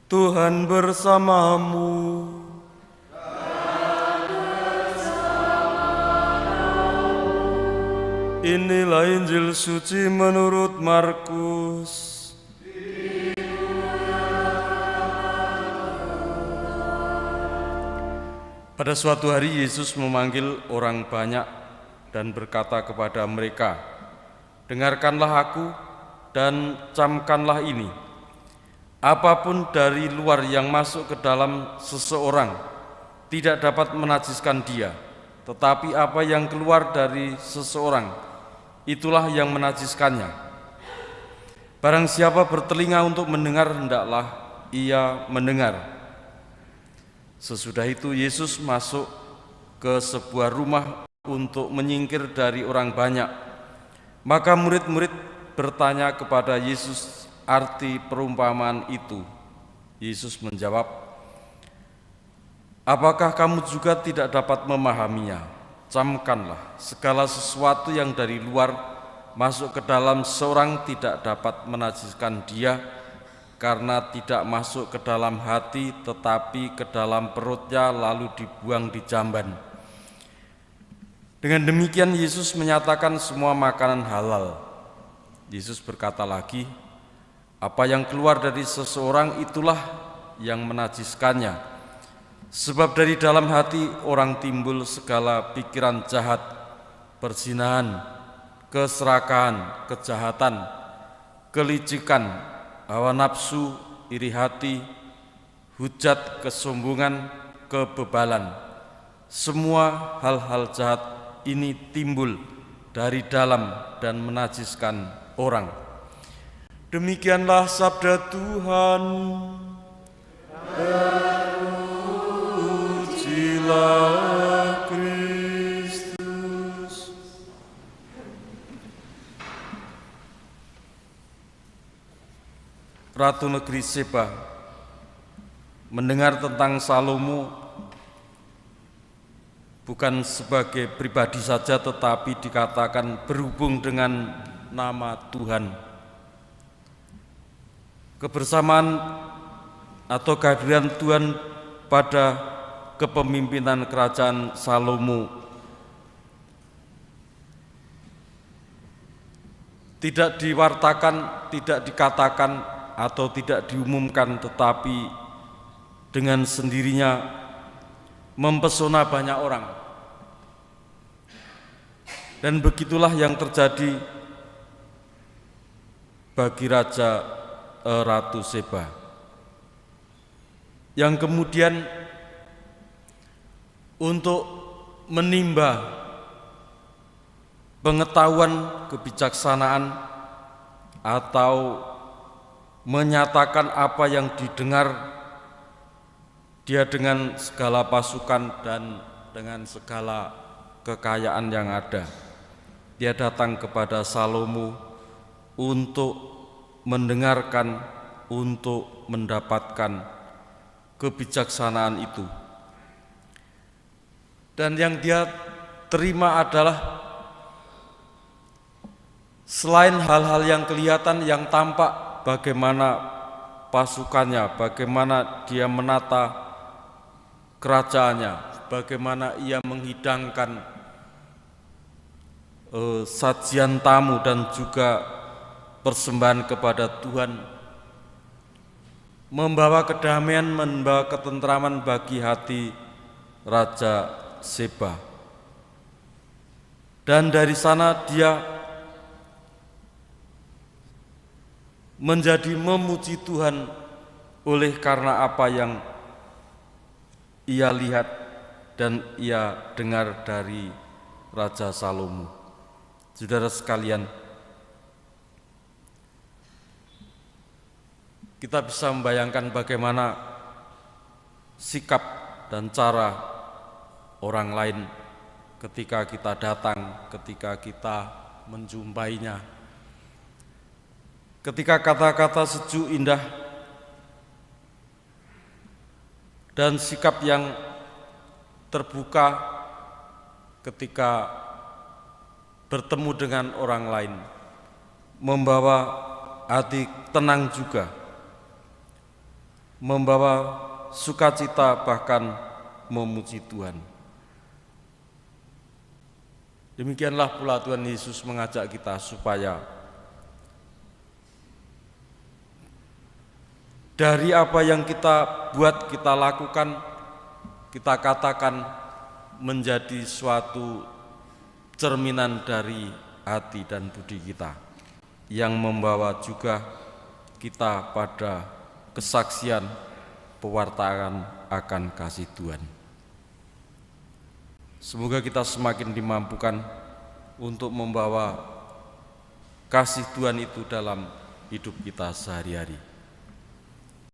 Tuhan bersamamu. Inilah Injil suci menurut Markus. Pada suatu hari Yesus memanggil orang banyak dan berkata kepada mereka, "Dengarkanlah aku dan camkanlah ini. Apapun dari luar yang masuk ke dalam seseorang tidak dapat menajiskan dia, tetapi apa yang keluar dari seseorang, itulah yang menajiskannya. Barang siapa bertelinga untuk mendengar, hendaklah ia mendengar." Sesudah itu Yesus masuk ke sebuah rumah untuk menyingkir dari orang banyak. Maka murid-murid bertanya kepada Yesus arti perumpamaan itu. Yesus menjawab, "Apakah kamu juga tidak dapat memahaminya? Camkanlah, segala sesuatu yang dari luar masuk ke dalam seorang tidak dapat menajiskan dia, karena tidak masuk ke dalam hati tetapi ke dalam perutnya lalu dibuang di jamban." Dengan demikian Yesus menyatakan semua makanan halal. Yesus berkata lagi, "Apa yang keluar dari seseorang itulah yang menajiskannya. Sebab dari dalam hati orang timbul segala pikiran jahat, perzinahan, keserakahan, kejahatan, kelicikan, hawa nafsu, iri hati, hujat, kesombongan, kebebalan. Semua hal-hal jahat ini timbul dari dalam dan menajiskan orang." Demikianlah sabda Tuhan. Terpujilah Kristus. Ratu negeri Seba mendengar tentang Salomo bukan sebagai pribadi saja, tetapi dikatakan berhubung dengan nama Tuhan. Kebersamaan atau kehadiran Tuhan pada kepemimpinan kerajaan Salomo tidak diwartakan, tidak dikatakan atau tidak diumumkan, tetapi dengan sendirinya mempesona banyak orang. Dan begitulah yang terjadi bagi Ratu Seba, yang kemudian untuk menimba pengetahuan, kebijaksanaan, atau menyatakan apa yang didengar, dia dengan segala pasukan dan dengan segala kekayaan yang ada, dia datang kepada Salomo untuk mendengarkan, untuk mendapatkan kebijaksanaan itu. Dan yang dia terima adalah selain hal-hal yang kelihatan, yang tampak, bagaimana pasukannya, bagaimana dia menata kerajaannya, bagaimana ia menghidangkan sajian tamu dan juga persembahan kepada Tuhan, membawa kedamaian, membawa ketentraman bagi hati Raja Seba. Dan dari sana dia menjadi memuji Tuhan oleh karena apa yang ia lihat dan ia dengar dari Raja Salomo. Saudara sekalian, kita bisa membayangkan bagaimana sikap dan cara orang lain ketika kita datang, ketika kita menjumpainya. Ketika kata-kata sejuk, indah, dan sikap yang terbuka ketika bertemu dengan orang lain, membawa hati tenang juga. membawa sukacita, bahkan memuji Tuhan. Demikianlah pula Tuhan Yesus mengajak kita supaya dari apa yang kita buat, kita lakukan, kita katakan menjadi suatu cerminan dari hati dan budi kita yang membawa juga kita pada kesaksian pewartaan akan kasih Tuhan. Semoga kita semakin dimampukan untuk membawa kasih Tuhan itu dalam hidup kita sehari-hari.